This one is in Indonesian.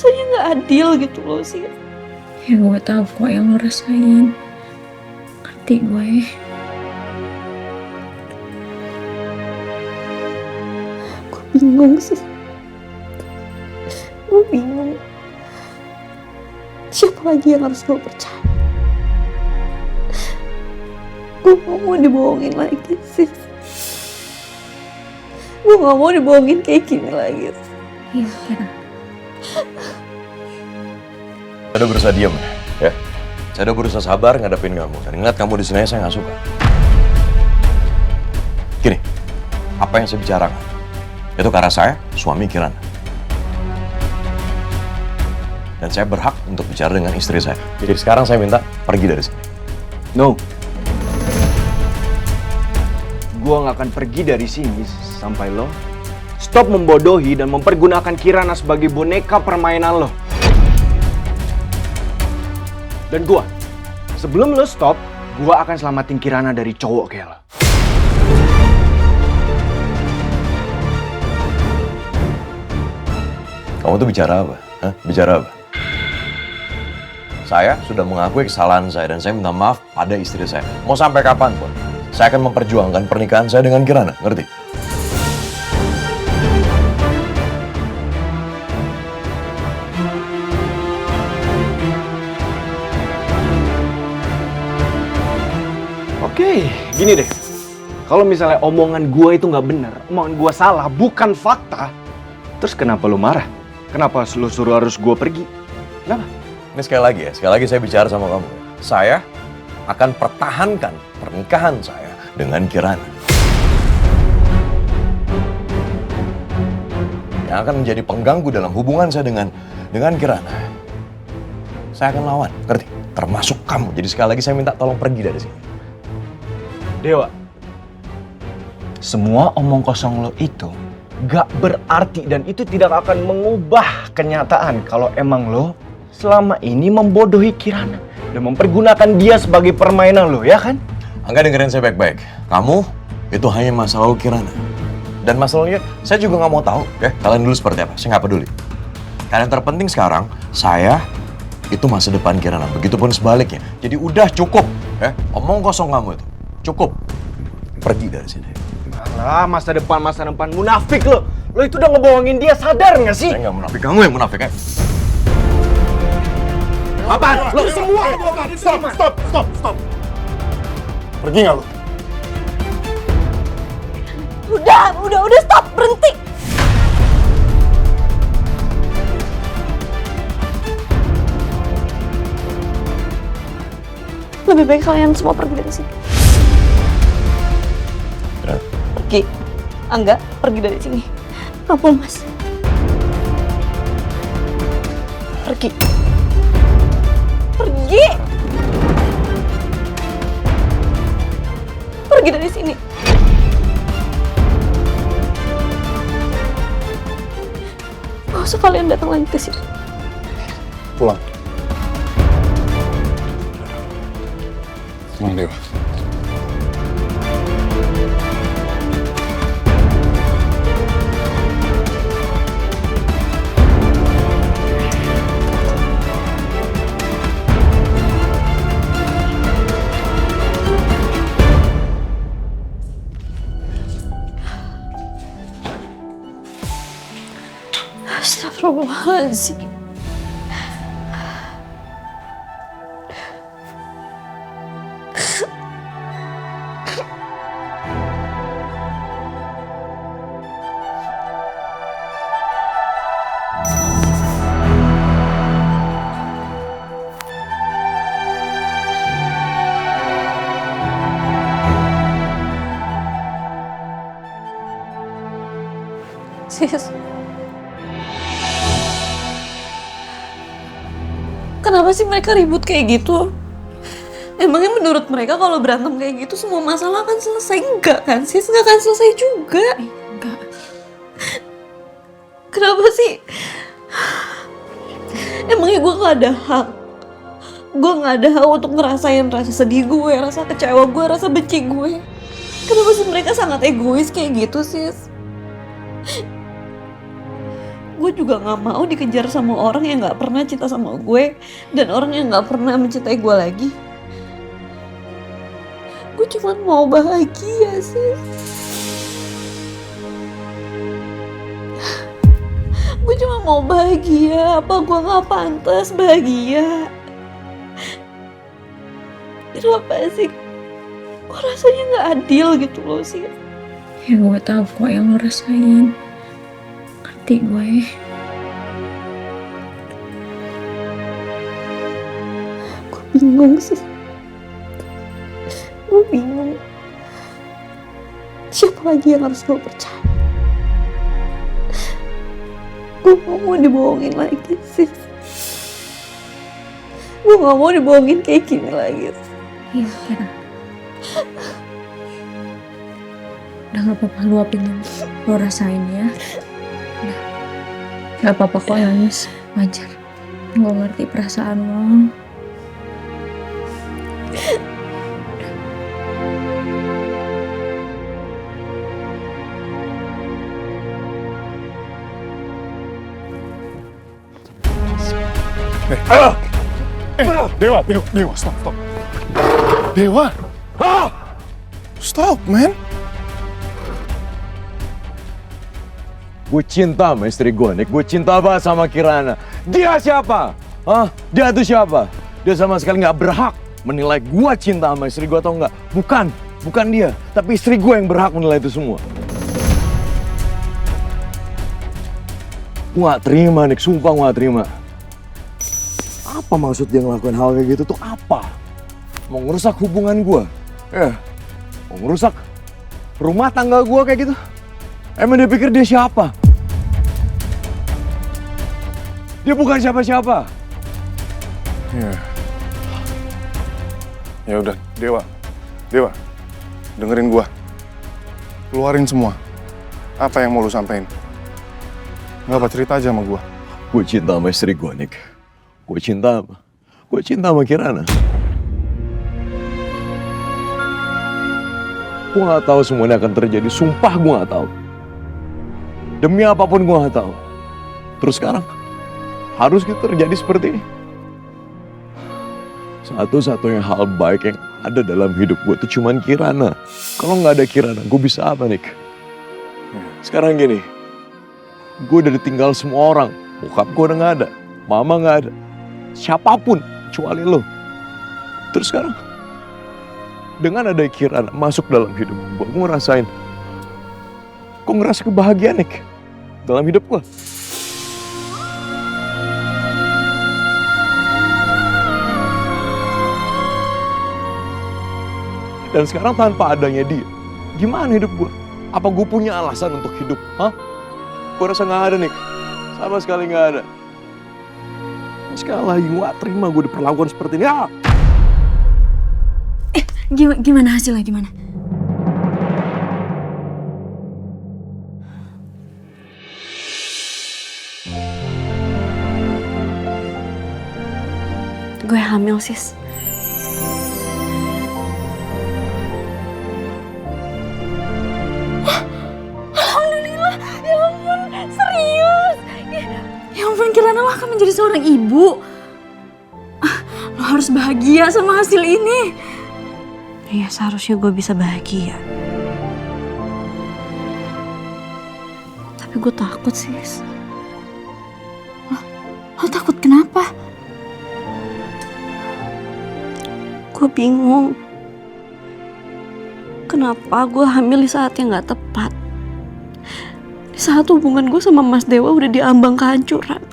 rasanya nggak adil gitu loh sih. Ya gue tahu kok yang lo rasain. Ngerti gue. Gue bingung sih. Gue bingung. Siapa lagi yang harus gue percaya? Gue gak mau dibohongin lagi sih. Gue gak mau dibohongin kayak gini lagi. Iya, Kira. Saya udah berusaha diam ya. Saya udah berusaha sabar ngadepin kamu. Dan ingat kamu di sini saya nggak suka. Gini, apa yang saya bicarakan itu karena saya suami Kirana. Dan saya berhak untuk bicara dengan istri saya. Jadi sekarang saya minta pergi dari sini. No. Gua nggak akan pergi dari sini sampai lo stop membodohi dan mempergunakan Kirana sebagai boneka permainan lo. Dan gua, sebelum lo stop, gua akan selamatin Kirana dari cowok kayak lo. Kamu tuh bicara apa? Hah? Bicara apa? Saya sudah mengakui kesalahan saya dan saya minta maaf pada istri saya. Mau sampai kapanpun, saya akan memperjuangkan pernikahan saya dengan Kirana, ngerti? Oke, gini deh. Kalau misalnya omongan gua itu nggak benar, omongan gua salah, bukan fakta, terus kenapa lo marah? Kenapa lo suruh harus gua pergi? Kenapa? Ini sekali lagi saya bicara sama kamu. Saya akan pertahankan pernikahan saya dengan Kirana. Yang akan menjadi pengganggu dalam hubungan saya dengan Kirana. Saya akan lawan, ngerti? Termasuk kamu. Jadi sekali lagi saya minta tolong pergi dari sini. Dewa, semua omong kosong lo itu gak berarti dan itu tidak akan mengubah kenyataan kalau emang lo selama ini membodohi Kirana dan mempergunakan dia sebagai permainan lo, ya kan? Angga dengerin saya baik-baik. Kamu itu hanya masa lalu Kirana. Dan masalahnya saya juga nggak mau tahu ya kalian dulu seperti apa. Saya nggak peduli. Karena yang terpenting sekarang saya itu masa depan Kirana. Begitupun sebaliknya. Jadi udah cukup ya omong kosong kamu itu. Cukup. Pergi dari sini. Alah, masa depan munafik lo. Lo itu udah ngebohongin dia, sadar nggak sih? Saya nggak munafik. Kamu yang munafik ya. Apaan? Lo semua Stop. Pergi nggak lo? Udah stop, berhenti. Lebih baik kalian semua pergi dari sini. Pergi. Angga, pergi dari sini. Kamu, Mas. Pergi. Pergi dari sini. Gak usah kalian datang lagi ke sini. Pulang. Pulang, Dewa. Astagfirullahaladzim. Sis. Kenapa sih mereka ribut kayak gitu? Emangnya menurut mereka kalau berantem kayak gitu semua masalah akan selesai? Enggak kan sis? Enggak akan selesai juga. Enggak. Kenapa sih? Emangnya gue gak ada hak? Gue gak ada hak untuk ngerasain rasa sedih gue, rasa kecewa gue, rasa benci gue. Kenapa sih mereka sangat egois kayak gitu sis? gue juga gak mau dikejar sama orang yang gak pernah cinta sama gue dan orang yang gak pernah mencintai gue lagi. Gue cuma mau bahagia sih. Gue cuma mau bahagia. Apa gue gak pantas bahagia? Kenapa sih? Kok rasanya gak adil gitu loh sih? Ya gue tahu kok yang lo rasain. Ngerti gue. Gue bingung sih. Gue bingung. Siapa lagi yang harus gue percaya? Gue gak mau dibohongin lagi sih. Gue gak mau dibohongin kayak gini lagi. Iya, Kira. Udah gak apa-apa, luapin yang lo rasain ya. Udah. Gak apa-apa kok nangis. Wajar. Gue ngerti perasaan lo. Dewa, stop. Dewa, stop, man. Gue cinta sama istri gue, Nick. Gue cinta banget sama Kirana. Dia siapa? Hah? Dia tuh siapa? Dia sama sekali nggak berhak menilai gue cinta sama istri gue atau enggak. Bukan dia. Tapi istri gue yang berhak menilai itu semua. Gue gak terima, Nick. Sumpah gue gak terima. Apa maksud dia ngelakuin hal kayak gitu tuh apa? Mau ngerusak hubungan gue? Mau ngerusak rumah tangga gue kayak gitu? Emang dia pikir dia siapa? Dia bukan siapa-siapa. Ya udah, Dewa, dengerin gua. Keluarin semua. Apa yang mau lu sampein? Nggak apa, cerita aja sama gua. Gue cinta sama istri gue, Nick. Gue cinta sama Kirana. Gue gak tahu semuanya akan terjadi. Sumpah gue gak tahu. Demi apapun gue gak tahu. Terus sekarang harus gitu terjadi seperti ini. Satu-satunya hal baik yang ada dalam hidup gue itu cuman Kirana. Kalau nggak ada Kirana, gue bisa apa, Nick? Sekarang gini, gue udah ditinggal semua orang. Bokap gue udah nggak ada, mama nggak ada, siapapun kecuali lo. Terus sekarang dengan ada Kirana masuk dalam hidup gue ngerasain, gue ngerasa kebahagiaan, Nick, dalam hidup gue. Dan sekarang tanpa adanya dia, gimana hidup gue? Apa gue punya alasan untuk hidup? Hah? Gue rasa gak ada, Nick. Sama sekali gak ada. Sekali lagi gue gak terima gue diperlakukan seperti ini. Gimana hasilnya, gimana? Gue hamil, sis. Alhamdulillah, ya ampun, serius. Ya ampun, Kirana lo akan menjadi seorang ibu. Lo harus bahagia sama hasil ini. Iya, seharusnya gue bisa bahagia. Tapi gue takut, sis. Lo takut kenapa? Gue bingung. Kenapa gue hamil di saat yang gak tepat? Di saat hubungan gue sama Mas Dewa udah diambang kehancuran.